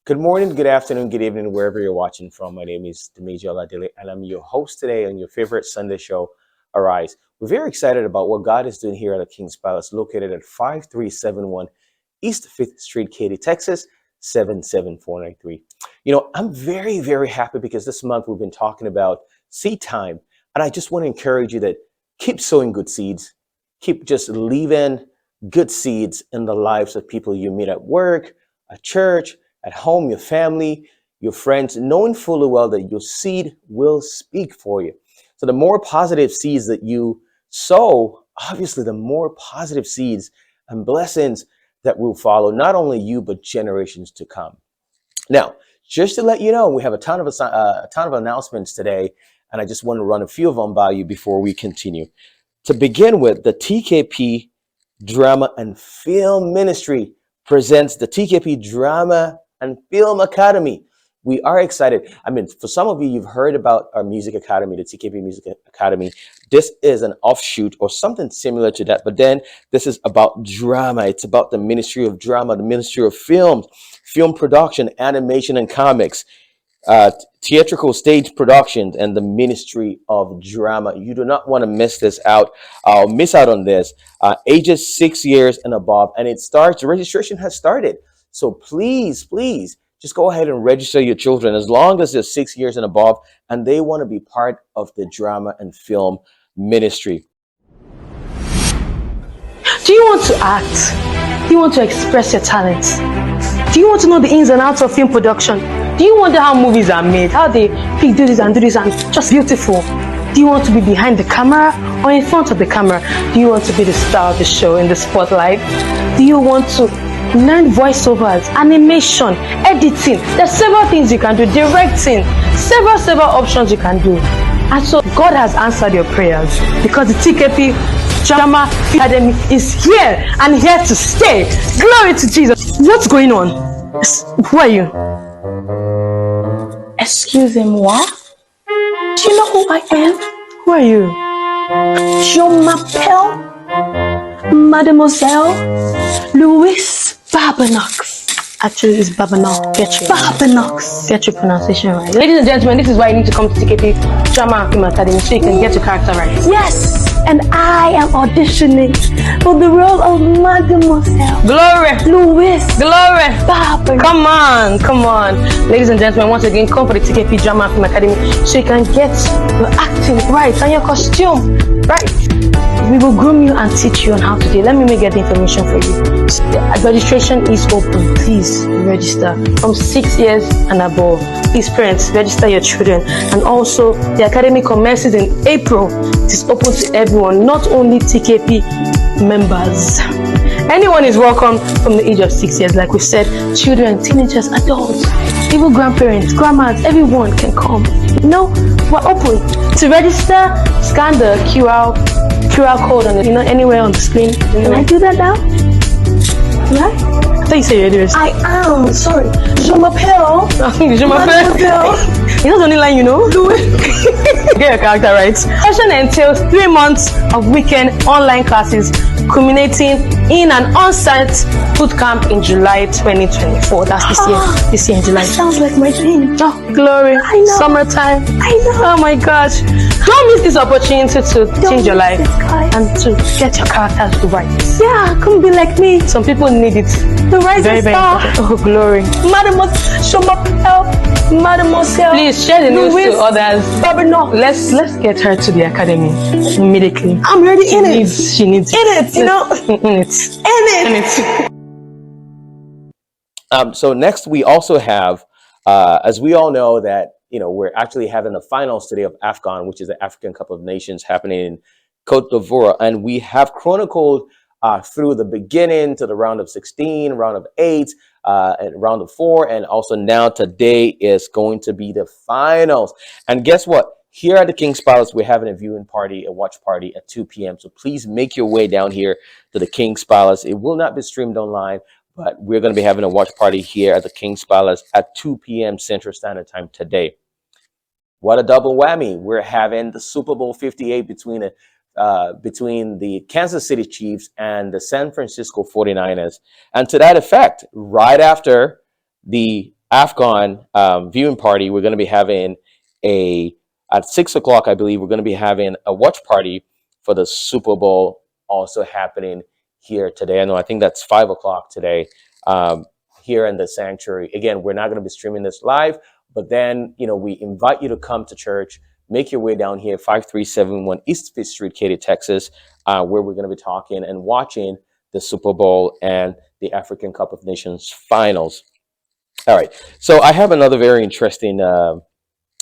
Good morning, good afternoon, good evening, wherever you're watching from. My name is Dimeji Oladele, and I'm your host today on your favorite Sunday show, Arise. We're very excited about what God is doing here at the King's Palace, located at 5371 East 5th Street, Katy, Texas, 77493. I'm very, very happy because this month we've been talking about seed time, and I just want to encourage you that keep sowing good seeds, keep just leaving good seeds in the lives of people you meet at work, at church, at home, your family, your friends, knowing fully well that your seed will speak for you. So the more positive seeds that you sow, obviously, the more positive seeds and blessings that will follow not only you, but generations to come. Now, just to let you know, we have a ton of announcements today, and I just want to run a few of them by you before we continue. To begin with, the TKP Drama and Film Ministry presents the TKP Drama and Film Academy. We are excited. I mean, for some of you, you've heard about our music academy, the TKP Music Academy. This is an offshoot or something similar to that, but then this is about drama. It's about the Ministry of Drama, the Ministry of Film, film production, animation, and comics, theatrical stage productions, and the Ministry of Drama. You do not want to miss this out. Miss out on this. Ages 6 years and above, and registration has started. So please, just go ahead and register your children as long as they're 6 years and above, and they want to be part of the drama and film ministry. Do you want to act? Do you want to express your talents? Do you want to know the ins and outs of film production? Do you wonder how movies are made? How they do this and just beautiful? Do you want to be behind the camera or in front of the camera? Do you want to be the star of the show in the spotlight? Do you want to learn voiceovers, animation, editing? There's several things you can do, directing, several options you can do. And so God has answered your prayers because the TKP Drama Academy is here and here to stay. Glory to Jesus. What's going on? Who are you? Excusez-moi. Do you know who I am? Who are you? Je m'appelle Mademoiselle Louise Babanox. Actually, it's Babanox. Get your pronunciation right. Ladies and gentlemen, this is why you need to come to TKP Drama and Film Academy so you can get your character right. Yes, and I am auditioning for the role of Mademoiselle Glory. Louise Glory. Babanox. Come on. Ladies and gentlemen, once again, come for the TKP Drama and Film Academy so you can get your acting right and your costume right. We will groom you and teach you on how to do it. Let me get the information for you. The registration is open. Please register from 6 years and above. Please, parents, register your children. And also, the academy commences in April. It is open to everyone, not only TKP members. Anyone is welcome from the age of 6 years. Like we said, children, teenagers, adults, even grandparents, grandmas, everyone can come. We're open. To register, scan the QR code on anywhere on the screen. Can I do that now? Right? I thought you said you're doing. I am. Sorry. Je m'appelle. Je m'appelle. You know the only line you know? Get your character right. Session entails 3 months of weekend online classes, culminating in an on-site boot camp in July 2024. That's this year in July. Sounds like my dream. Oh, glory. I know. Summertime. I know. Oh my gosh. Don't miss this opportunity to change your life and to get your characters right. Yeah, come be like me. Some people need it. The rising star. Oh, glory. Mademoiselle. Please share the news Louise to others. Babanox. Let's get her to the academy immediately. I'm already in it. She needs In it, you know? In it. So next, we also have, as we all know, that we're actually having the finals today of AFCON, which is the African Cup of Nations, happening in Cote d'Ivoire, and we have chronicled through the beginning to the round of 16, round of 8, and round of 4, and also now today is going to be the finals. And guess what? Here at the King's Palace, we're having a viewing party, a watch party at 2 p.m. So please make your way down here to the King's Palace. It will not be streamed online, but we're going to be having a watch party here at the King's Palace at 2 p.m. Central Standard Time today. What a double whammy. We're having the Super Bowl 58 between the Kansas City Chiefs and the San Francisco 49ers. And to that effect, right after the AFCON viewing party. We're going to be having a at 6 o'clock, I believe. We're going to be having a watch party for the Super Bowl, also happening here today. I think that's 5 o'clock today, here in the sanctuary. Again, we're not going to be streaming this live, but then we invite you to come to church. Make your way down here, 5371 East Fifth Street, Katy, Texas, where we're going to be talking and watching the Super Bowl and the African Cup of Nations finals. All right. So I have another very interesting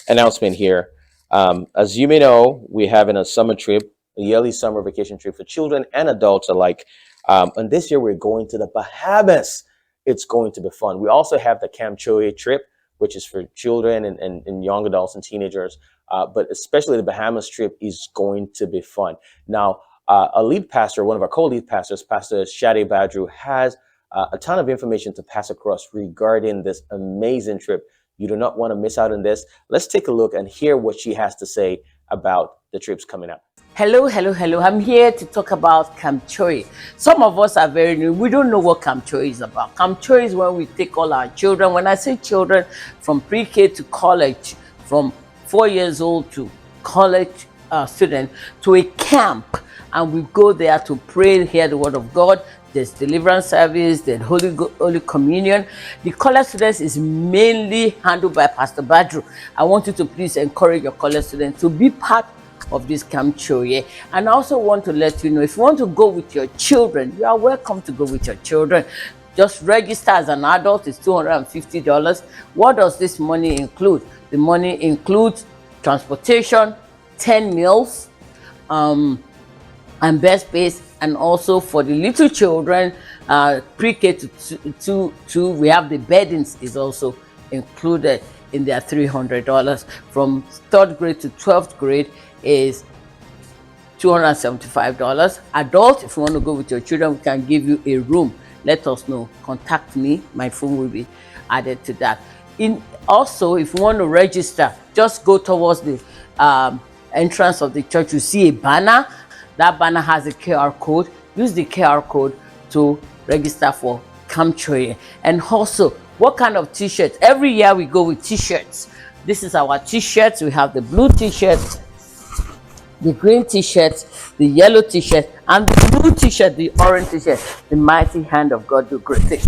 announcement here. As you may know, we're having a summer trip, a yearly summer vacation trip for children and adults alike. And this year we're going to the Bahamas. It's going to be fun. We also have the Camp Choe trip, which is for children and young adults and teenagers. But especially the Bahamas trip is going to be fun. Now, a lead pastor, one of our co-lead pastors, Pastor Shade Badru, has a ton of information to pass across regarding this amazing trip. You do not want to miss out on this. Let's take a look and hear what she has to say about the trips coming up. Hello, hello, hello. I'm here to talk about Camp Choe. Some of us are very new. We don't know what Camp Choe is about. Camp Choe is when we take all our children. When I say children, from pre-K to college, from 4 years old to college student, to a camp. And we go there to pray, hear the word of God. There's deliverance service, there's Holy Communion. The college students is mainly handled by Pastor Badru. I want you to please encourage your college students to be part of this Camp Choe. And I also want to let you know, if you want to go with your children, you are welcome to go with your children. Just register as an adult. It's $250. What does this money include? The money includes transportation, 10 meals, and bed space, and also for the little children, pre-K to two, we have the beddings is also included in their $300. From 3rd grade to 12th grade is $275. Adult, if you want to go with your children, we can give you a room. Let us know. Contact me. My phone will be added to that. Also, if you want to register, just go towards the entrance of the church. You see a banner. That banner has a QR code. Use the QR code to register for Camp Choe. And also, what kind of t-shirts? Every year we go with t-shirts. This is our t-shirts. We have the blue t-shirts, the green t-shirts, the yellow t-shirt, and the blue t-shirt, the orange t-shirt. The mighty hand of God do great things.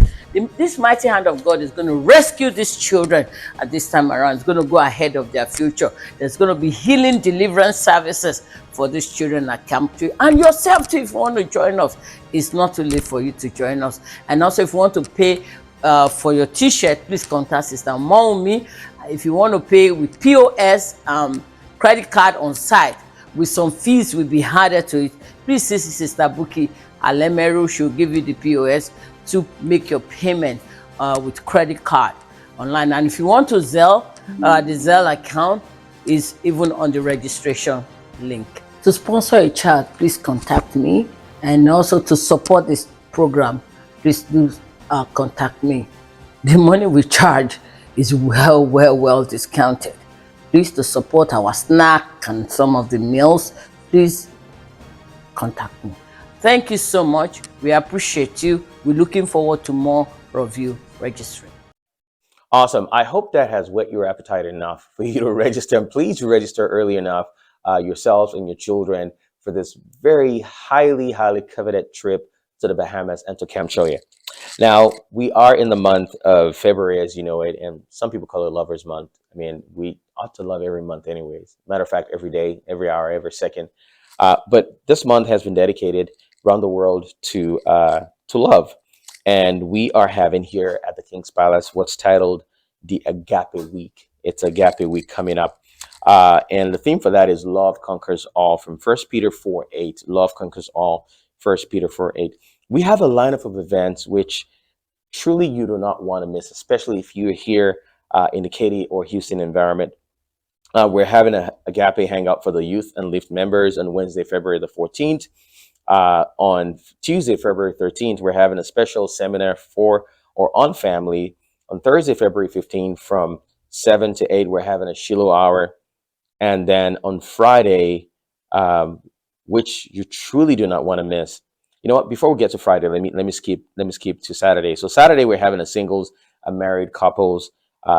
This mighty hand of God is going to rescue these children at this time around. It's going to go ahead of their future. There's going to be healing, deliverance services for these children at Camp Choe. And yourself too, if you want to join us, it's not too late for you to join us. And also, if you want to pay for your t-shirt, please contact Sister Maumi. If you want to pay with POS, credit card on site, with some fees will be added to it, please see Sister Buki Alemeru. She'll give you the POS to make your payment with credit card online. And if you want to Zelle, the Zelle account is even on the registration link. To sponsor a child, please contact me. And also to support this program, please do contact me. The money we charge is well discounted. Please, to support our snack and some of the meals, please contact me. Thank you so much. We appreciate you. We're looking forward to more of you registering. Awesome. I hope that has whet your appetite enough for you to register. And please register early enough, yourselves and your children, for this very highly coveted trip to the Bahamas and to Camp Choe. Now, we are in the month of February, as you know it, and some people call it Lover's Month. I mean, we ought to love every month anyways. Matter of fact, every day, every hour, every second. But this month has been dedicated around the world to love. And we are having here at the King's Palace what's titled the Agape Week. It's Agape Week coming up. And the theme for that is Love Conquers All, from 1 Peter 4:8. Love conquers all, 1 Peter 4:8. We have a lineup of events which truly you do not want to miss, especially if you're here in the Katy or Houston environment. We're having a Agape Hangout for the Youth and Lift members on Wednesday, February the 14th. On Tuesday, February 13th, we're having a special seminar for or on family. On Thursday, February 15th, from 7 to 8, we're having a Shiloh Hour. And then on Friday, which you truly do not want to miss. You know what? Before we get to Friday, let me skip to Saturday. So Saturday, we're having a singles, a married couples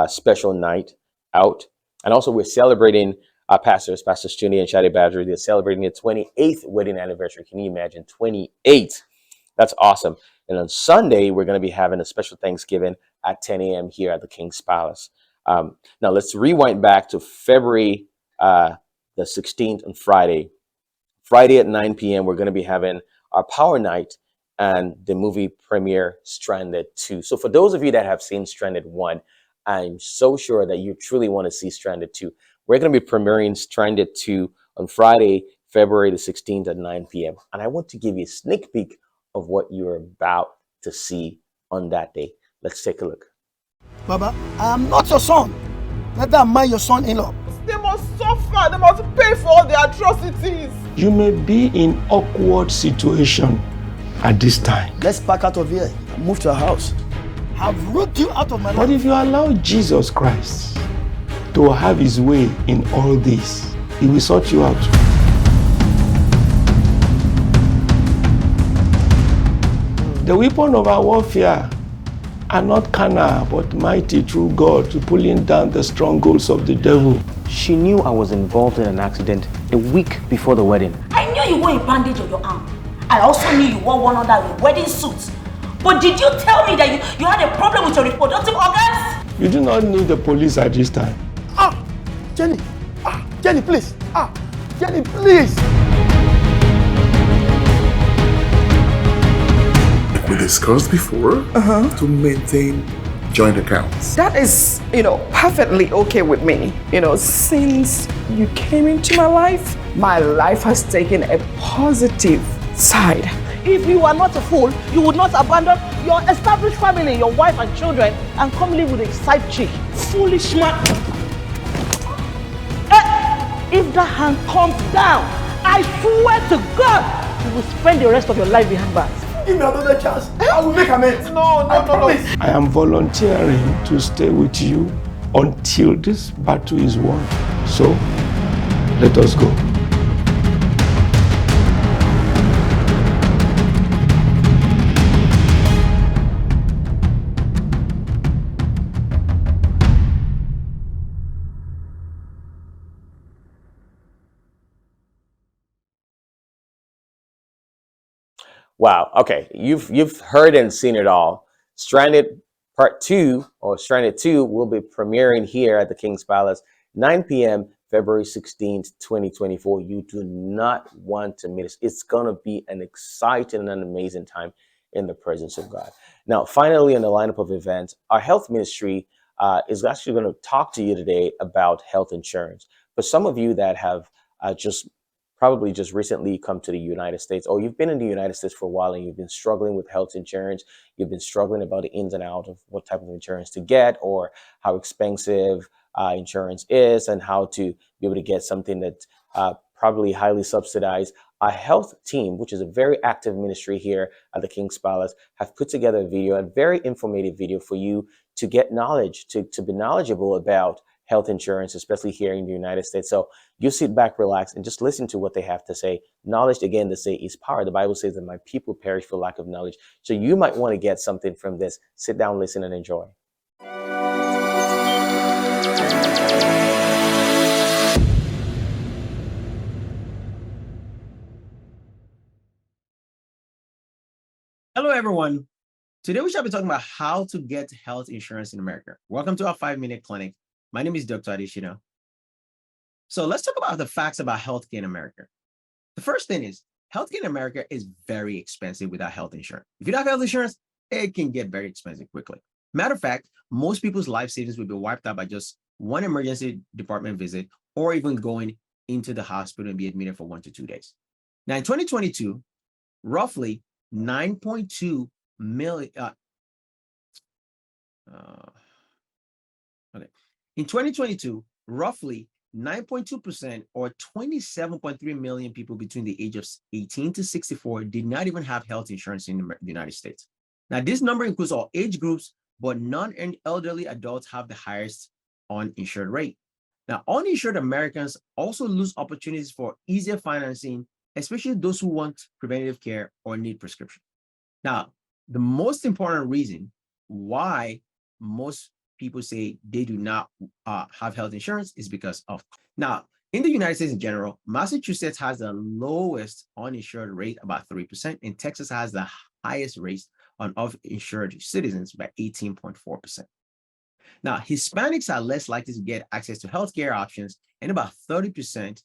special night out. And also, we're celebrating our pastors, Pastor Stuni and Shadi Badri. They're celebrating their 28th wedding anniversary. Can you imagine? 28. That's awesome. And on Sunday, we're going to be having a special Thanksgiving at 10 a.m. here at the King's Palace. Now, let's rewind back to February the 16th on Friday. Friday at 9 p.m., we're going to be having our Power Night and the movie premiere Stranded 2. So for those of you that have seen Stranded 1, I'm so sure that you truly want to see Stranded 2. We're going to be premiering Stranded 2 on Friday, February the 16th at 9 p.m. And I want to give you a sneak peek of what you're about to see on that day. Let's take a look. Baba, I am not your son. Neither am I your son-in-law. They must suffer. They must pay for all their atrocities. You may be in awkward situation at this time. Let's pack out of here and move to a house. I've rooted you out of my life. But if you allow Jesus Christ to have his way in all this, he will sort you out. The weapon of our warfare are not carnal, but mighty through God to pulling down the strongholds of the devil. She knew I was involved in an accident a week before the wedding. I knew you wore a bandage on your arm. I also knew you wore one other wedding suit. But did you tell me that you had a problem with your reproductive organs? You do not need the police at this time. Jenny. Jenny, please. Jenny, please. We discussed before to maintain joint accounts. That is, perfectly okay with me. Since you came into my life has taken a positive side. If you are not a fool, you would not abandon your established family, your wife and children, and come live with a side chick. Foolish man. If that hand comes down, I swear to God, you will spend the rest of your life behind bars. Give me another chance. I will make amends. No. I am volunteering to stay with you until this battle is won. So, let us go. Wow. Okay. You've heard and seen it all. Stranded Part 2 or Stranded 2 will be premiering here at the King's Palace, 9 p.m. February 16th, 2024. You do not want to miss it. It's going to be an exciting and amazing time in the presence of God. Now, finally, in the lineup of events, our health ministry is actually going to talk to you today about health insurance. For some of you that have probably just recently come to the United States, or you've been in the United States for a while and you've been struggling with health insurance, you've been struggling about the ins and outs of what type of insurance to get or how expensive insurance is and how to be able to get something that's probably highly subsidized. Our health team, which is a very active ministry here at the King's Palace, have put together a very informative video for you to get knowledge, to be knowledgeable about health insurance, especially here in the United States. So you sit back, relax, and just listen to what they have to say. Knowledge, again, they say is power. The Bible says that my people perish for lack of knowledge. So you might want to get something from this. Sit down, listen, and enjoy. Hello, everyone. Today we shall be talking about how to get health insurance in America. Welcome to our 5-minute clinic. My name is Dr. Adeshina. So let's talk about the facts about healthcare in America. The first thing is healthcare in America is very expensive without health insurance. If you don't have health insurance, it can get very expensive quickly. Matter of fact, most people's life savings will be wiped out by just one emergency department visit or even going into the hospital and be admitted for 1 to 2 days. Now, in 2022, roughly 9.2 million. In 2022, roughly 9.2% or 27.3 million people between the age of 18 to 64 did not even have health insurance in the United States. Now, this number includes all age groups, but non-elderly adults have the highest uninsured rate. Now, uninsured Americans also lose opportunities for easier financing, especially those who want preventative care or need prescription. Now, the most important reason why most people say they do not have health insurance is because of. Now, in the United States in general, Massachusetts has the lowest uninsured rate, about 3%, and Texas has the highest rate on uninsured citizens by 18.4%. Now, Hispanics are less likely to get access to healthcare options, and about 30%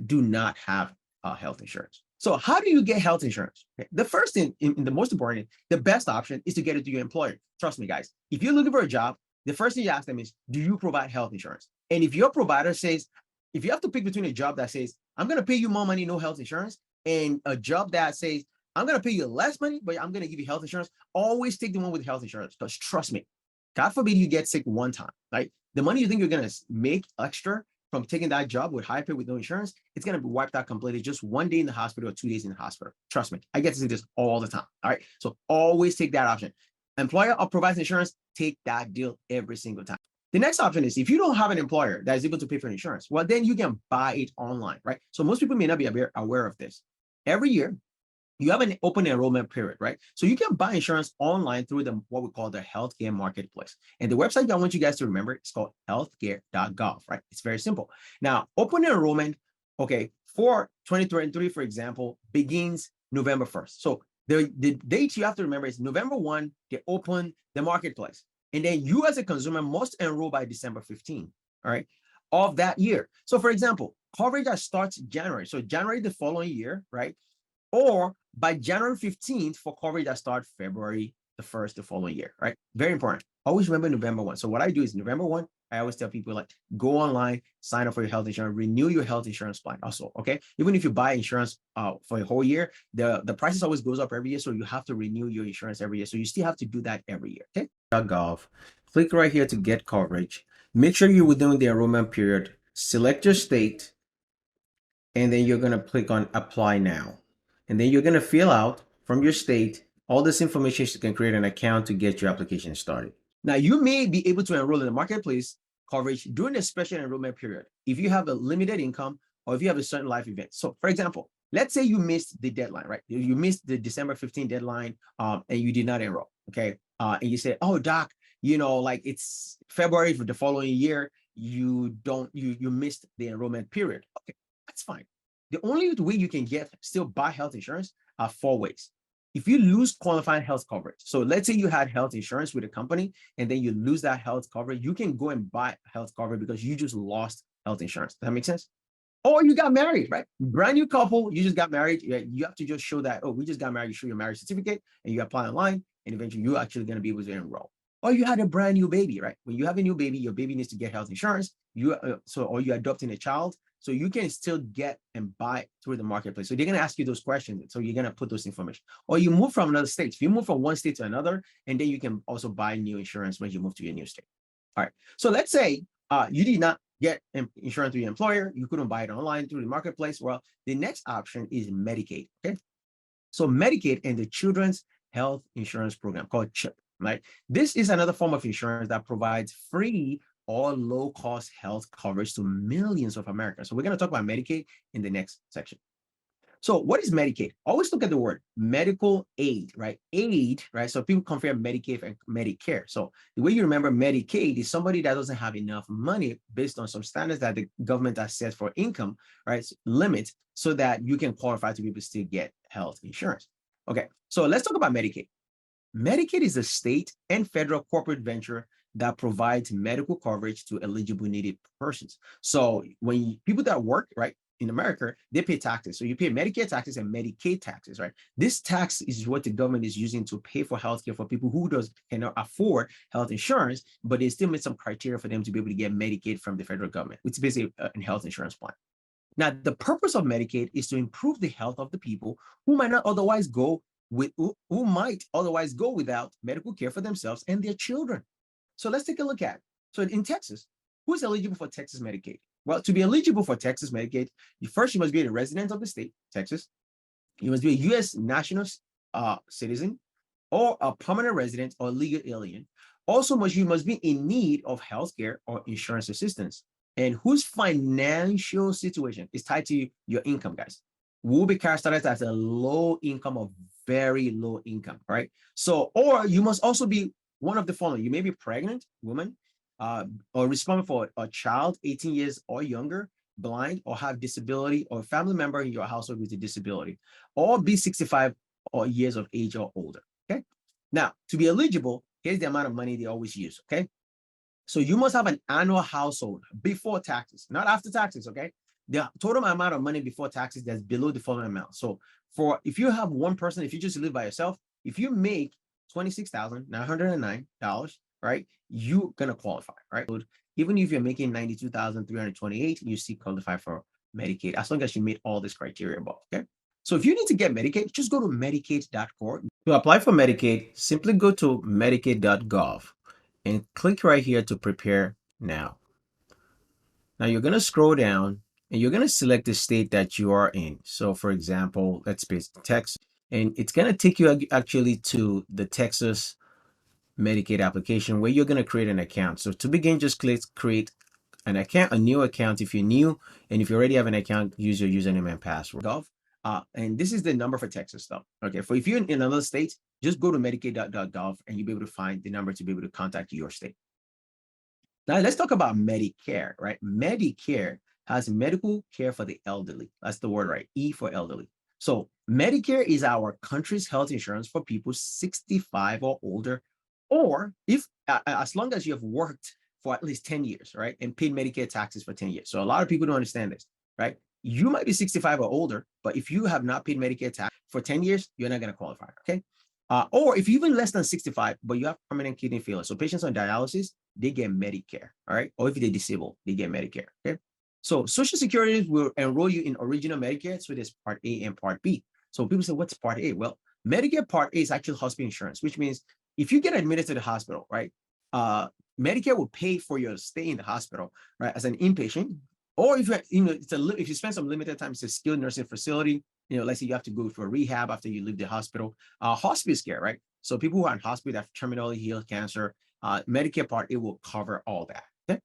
do not have health insurance. So how do you get health insurance? The first thing, the most important, the best option is to get it through your employer. Trust me, guys. If you're looking for a job, the first thing you ask them is, do you provide health insurance? And if your provider says, if you have to pick between a job that says, I'm going to pay you more money, no health insurance, and a job that says, I'm going to pay you less money, but I'm going to give you health insurance, always take the one with health insurance. Because trust me, God forbid you get sick one time, right? The money you think you're going to make extra from taking that job with high pay with no insurance, it's going to be wiped out completely just one day in the hospital or 2 days in the hospital. Trust me, I get to see this all the time. All right. So always take that option. Employer provides insurance, take that deal every single time. The next option is if you don't have an employer that is able to pay for insurance, well, then you can buy it online, right? So most people may not be aware of this. Every year, you have an open enrollment period, right? So you can buy insurance online through what we call the healthcare marketplace. And the website I want you guys to remember is called healthcare.gov, right? It's very simple. Now, open enrollment, okay, for 2023, for example, begins November 1st. So the date you have to remember is November 1, they open the marketplace. And then you as a consumer must enroll by December 15, all right, of that year. So for example, coverage that starts January. So January the following year, right? Or by January 15th for coverage that starts February the 1st the following year, right? Very important. Always remember November 1. So what I do is November 1, I always tell people like, go online, sign up for your health insurance, renew your health insurance plan also, okay? Even if you buy insurance for a whole year, the prices always goes up every year, so you have to renew your insurance every year. So you still have to do that every year, okay? .gov, click right here to get coverage. Make sure you're within the enrollment period. Select your state, and then you're gonna click on apply now. And then you're going to fill out from your state all this information so you can create an account to get your application started. Now, you may be able to enroll in the marketplace coverage during the special enrollment period if you have a limited income or if you have a certain life event. So, for example, let's say you missed the deadline, right? You missed the December 15 deadline and you did not enroll, okay? And you say, oh, doc, you know, like it's February for the following year, you missed the enrollment period. Okay, that's fine. The only way you can still buy health insurance are 4 ways. If you lose qualifying health coverage, so let's say you had health insurance with a company and then you lose that health coverage, you can go and buy health coverage because you just lost health insurance. Does that make sense? Or you got married, right? Brand new couple, you just got married. You have to just show that, oh, we just got married. You show your marriage certificate and you apply online, and eventually you're actually going to be able to enroll. Or you had a brand new baby, right? When you have a new baby, your baby needs to get health insurance. Or you're adopting a child, so you can still get and buy through the marketplace. So they're going to ask you those questions. So you're going to put those information. Or you move from another state. If you move from one state to another, and then you can also buy new insurance when you move to your new state. All right. So let's say you did not get insurance through your employer. You couldn't buy it online through the marketplace. Well, the next option is Medicaid. Okay. So Medicaid and the Children's Health Insurance Program called CHIP, right? This is another form of insurance that provides free or low-cost health coverage to millions of Americans. So we're going to talk about Medicaid in the next section. So what is Medicaid? Always look at the word medical aid, right? Aid, right? So people compare Medicaid and Medicare. So the way you remember Medicaid is somebody that doesn't have enough money based on some standards that the government has set for income, right? Limits, so that you can qualify to be able to still get health insurance. Okay, so let's talk about Medicaid. Medicaid is a state and federal corporate venture that provides medical coverage to eligible needed persons. So when people that work, right, in America, they pay taxes. So you pay Medicare taxes and Medicaid taxes, right? This tax is what the government is using to pay for healthcare for people who cannot afford health insurance, but they still meet some criteria for them to be able to get Medicaid from the federal government, which is basically a health insurance plan. Now, the purpose of Medicaid is to improve the health of the people who might otherwise go without medical care for themselves and their children. So let's take a look at it. So in Texas, who's eligible for Texas Medicaid? Well, to be eligible for Texas Medicaid, you must be a resident of the state, Texas. You must be a U.S. national citizen or a permanent resident or legal alien. Also, you must be in need of healthcare or insurance assistance, and whose financial situation is tied to your income, guys. Will be characterized as a low income or very low income, right? So, or you must also be one of the following. You may be pregnant, woman, or responsible for a child 18 years or younger, blind, or have disability, or a family member in your household with a disability, or be 65 or years of age or older. Okay. Now, to be eligible, here's the amount of money they always use. Okay. So you must have an annual household before taxes, not after taxes. Okay. The total amount of money before taxes that's below the following amount. So if you have one person, if you just live by yourself, if you make $26,909, right, you're gonna qualify, right? Even if you're making $92,328, you still qualify for Medicaid as long as you meet all this criteria above. Okay. So if you need to get Medicaid, just go to Medicaid.org. To apply for Medicaid, simply go to Medicaid.gov and click right here to prepare now. Now you're gonna scroll down and you're gonna select the state that you are in. So for example, let's paste Texas, and it's gonna take you actually to the Texas Medicaid application where you're gonna create an account. So to begin, just click create an account, a new account if you're new, and if you already have an account, use your username and password. And this is the number for Texas though. Okay, for if you're in another state, just go to Medicaid.gov and you'll be able to find the number to be able to contact your state. Now let's talk about Medicare, right? Medicare has medical care for the elderly. That's the word, right? E for elderly. So Medicare is our country's health insurance for people 65 or older, or if as long as you have worked for at least 10 years, right? And paid Medicare taxes for 10 years. So a lot of people don't understand this, right? You might be 65 or older, but if you have not paid Medicare tax for 10 years, you're not going to qualify, okay? Or if you're even less than 65, but you have permanent kidney failure. So patients on dialysis, they get Medicare, all right? Or if they're disabled, they get Medicare, okay? So Social Security will enroll you in original Medicare. So there's Part A and Part B. So people say, what's Part A? Well, Medicare Part A is actually hospital insurance, which means if you get admitted to the hospital, right? Medicare will pay for your stay in the hospital, right? As an inpatient, or if if you spend some limited time, it's a skilled nursing facility. Let's say you have to go for rehab after you leave the hospital. Hospice care, right? So people who are in hospice that have terminally healed cancer, Medicare Part A will cover all that. Okay?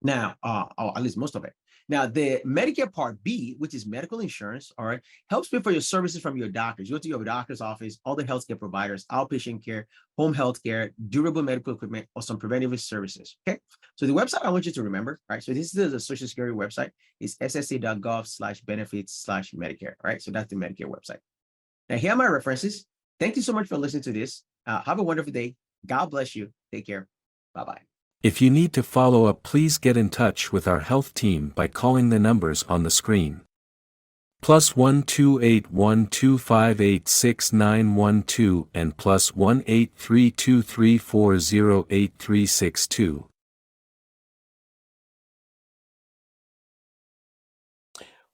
Now, or at least most of it. Now, the Medicare Part B, which is medical insurance, all right, helps pay for your services from your doctors. You go to your doctor's office, all the healthcare providers, outpatient care, home health care, durable medical equipment, or some preventive services. Okay. So the website I want you to remember, right? So this is the Social Security website. It's ssa.gov/benefits/Medicare, right? So that's the Medicare website. Now, here are my references. Thank you so much for listening to this. Have a wonderful day. God bless you. Take care. Bye-bye. If you need to follow up, please get in touch with our health team by calling the numbers on the screen. +1 281 258 6912 and +1 832 340 8362.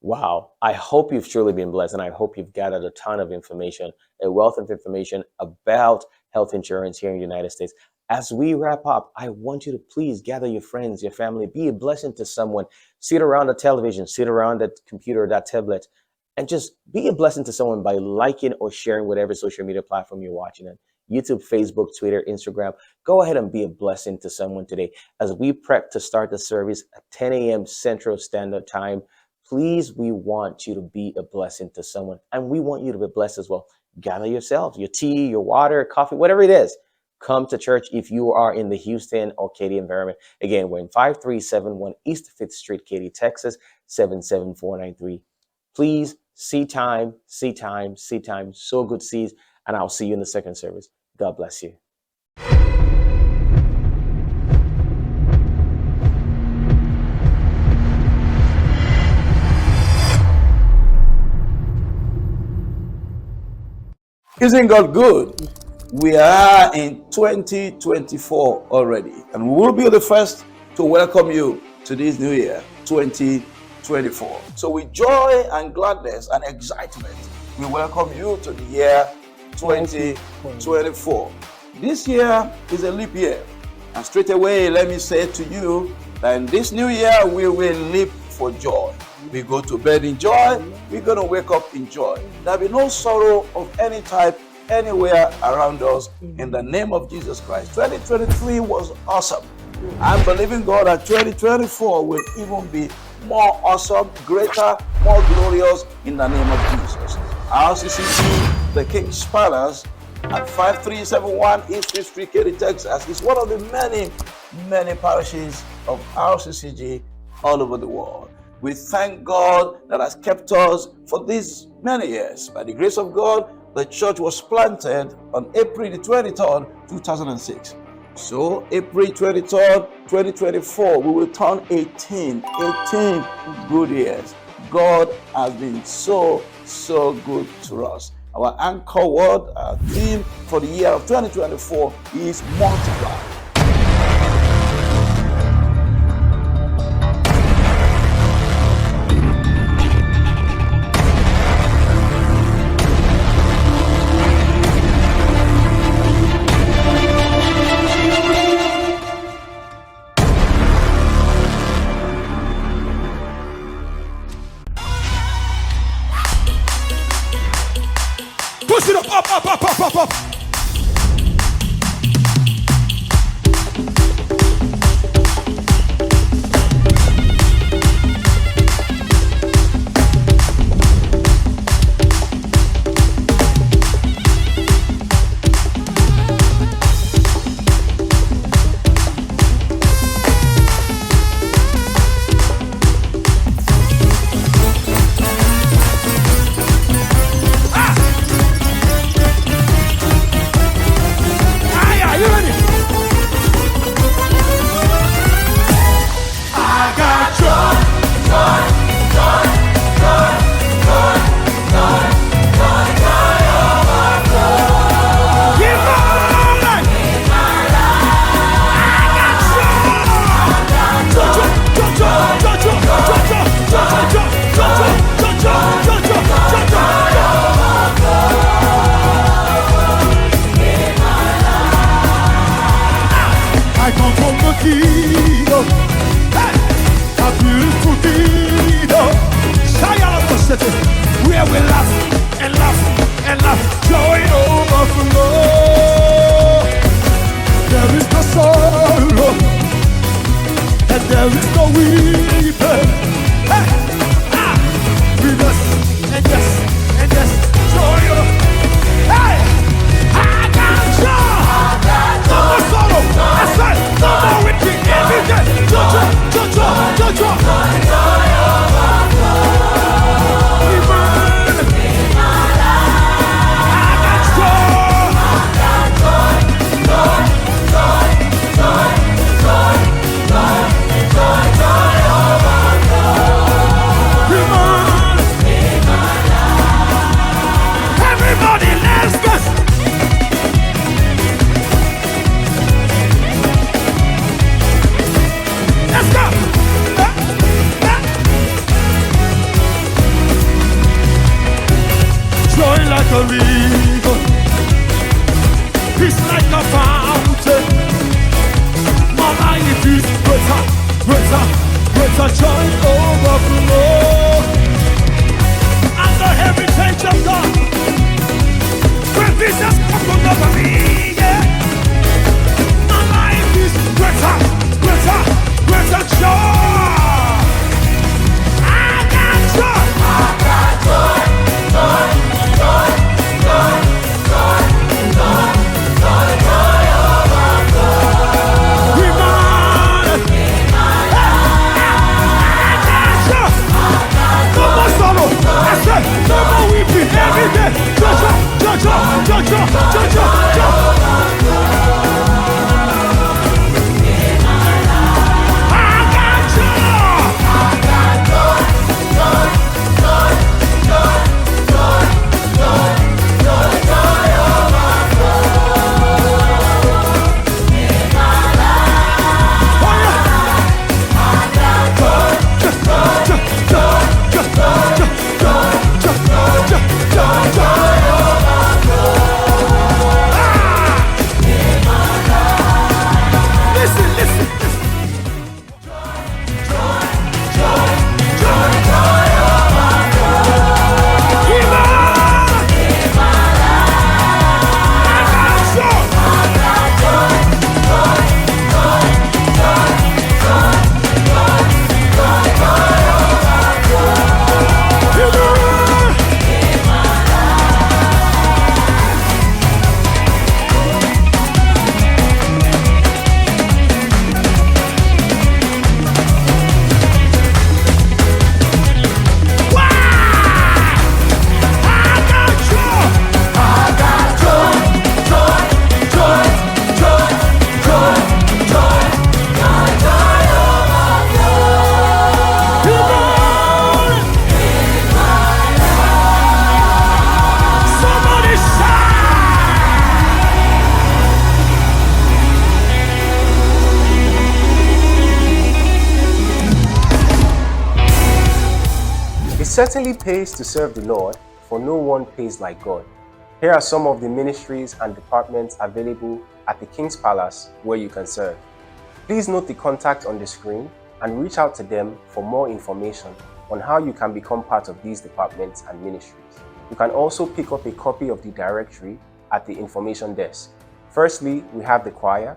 Wow. I hope you've truly been blessed, and I hope you've gathered a ton of information, a wealth of information about health insurance here in the United States. As we wrap up, I want you to please gather your friends, your family, be a blessing to someone. Sit around the television, sit around that computer, that tablet, and just be a blessing to someone by liking or sharing whatever social media platform you're watching on. YouTube, Facebook, Twitter, Instagram. Go ahead and be a blessing to someone today. As we prep to start the service at 10 a.m. Central Standard Time, please, we want you to be a blessing to someone, and we want you to be blessed as well. Gather yourself, your tea, your water, coffee, whatever it is. Come to church if you are in the Houston or Katy environment. Again, we're in 5371 East 5th Street, Katy, Texas, 77493. Please, see time. So good sees, and I'll see you in the second service. God bless you. Isn't God good? We are in 2024 already, and we will be the first to welcome you to this new year, 2024. So with joy and gladness and excitement, we welcome you to the year 2024. This year is a leap year, and straight away, let me say to you that in this new year, we will leap for joy. We go to bed in joy, we're going to wake up in joy. There'll be no sorrow of any type anywhere around us in the name of Jesus Christ. 2023 was awesome. I'm believing God that 2024 will even be more awesome, greater, more glorious in the name of Jesus. RCCG, the King's Palace, at 5371 East Fifth Street, Katy, Texas. It's one of the many parishes of RCCG all over the world. We thank God that has kept us for these many years. By the grace of God, the church was planted on April the 23rd, 2006. So April 23rd, 2024, we will turn 18 good years. God has been so good to us. Our anchor word, our theme for the year of 2024 is multiply. Push it up. I come from the kingdom, hey, a beautiful kingdom, City, where we laugh and laugh and laugh, joy overflow. There is no sorrow and there is no weeping. Hey, with us and yes, joy. Hey, I got joy. No more sorrow. That's right. No more weeping every day. Joy. certainly pays to serve the Lord, for no one pays like God. Here are some of the ministries and departments available at the King's Palace where you can serve. Please note the contact on the screen and reach out to them for more information on how you can become part of these departments and ministries. You can also pick up a copy of the directory at the information desk. Firstly, we have the choir,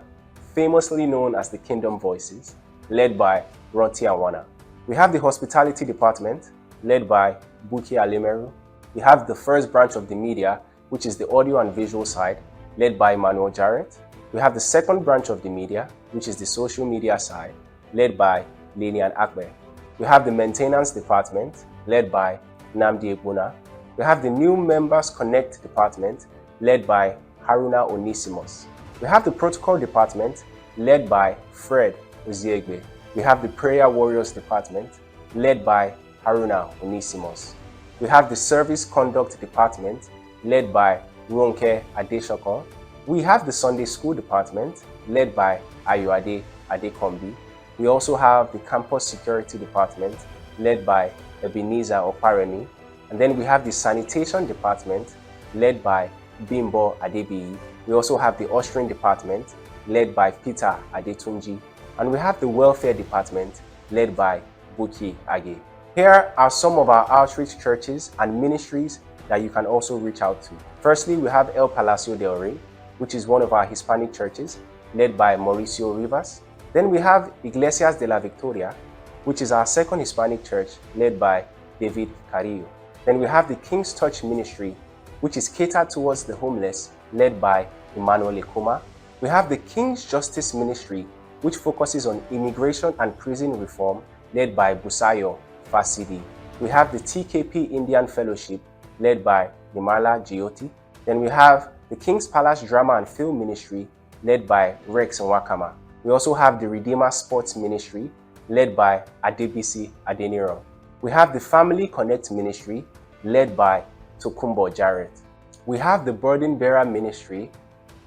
famously known as the Kingdom Voices, led by Roti Awana. We have the hospitality department, led by Buki Alimeru. We have the first branch of the media, which is the audio and visual side, led by Manuel Jarrett. We have the second branch of the media, which is the social media side, led by Lilian Akbe. We have the maintenance department, led by Namdi Ebuna. We have the new members connect department, led by Haruna Onisimos. We have the protocol department, led by Fred Oziegbe. We have the prayer warriors department, led by Haruna Onisimos. We have the service conduct department, led by Ronke Adeshoko. We have the Sunday school department, led by Ayoade Adekombi. We also have the campus security department, led by Ebenezer Oparemi. And then we have the sanitation department, led by Bimbo Adebiyi. We also have the ushering department, led by Peter Adetunji. And we have the welfare department, led by Buki Age. Here are some of our outreach churches and ministries that you can also reach out to. Firstly, we have El Palacio del Rey, which is one of our Hispanic churches, led by Mauricio Rivas. Then we have Iglesias de la Victoria, which is our second Hispanic church, led by David Carrillo. Then we have the King's Touch Ministry, which is catered towards the homeless, led by Emmanuel Ekuma. We have the King's Justice Ministry, which focuses on immigration and prison reform, led by Busayo Fasidi. We have the TKP Indian Fellowship, led by Nimala Jyoti. Then we have the King's Palace Drama and Film Ministry, led by Rex Nwakama. We also have the Redeemer Sports Ministry, led by Adebisi Adeniro. We have the Family Connect Ministry, led by Tokumbo Jarrett. We have the Burden Bearer Ministry,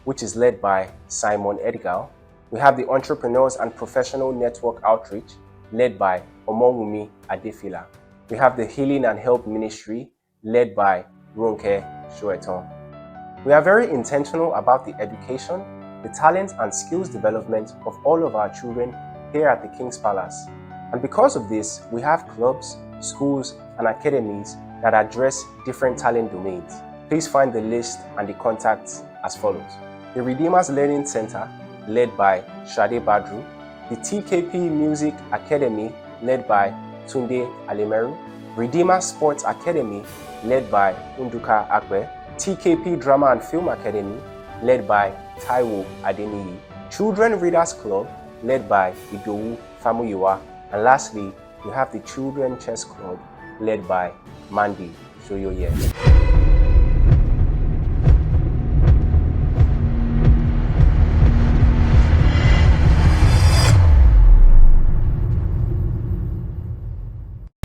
which is led by Simon Edgar. We have the Entrepreneurs and Professional Network Outreach, led by Omowumi Adefila. We have the Healing and Help Ministry, led by Ronke Shoeton. We are very intentional about the education, the talent and skills development of all of our children here at the King's Palace. And because of this, we have clubs, schools, and academies that address different talent domains. Please find the list and the contacts as follows. The Redeemers Learning Center, led by Shade Badru. The TKP Music Academy, led by Tunde Alimeru. Redeemer Sports Academy, led by Unduka Akwe. TKP Drama and Film Academy, led by Taiwo Adeniyi. Children Readers Club, led by Idowu Famuyiwa. And lastly, we have the Children Chess Club, led by Mandy Shoyoye.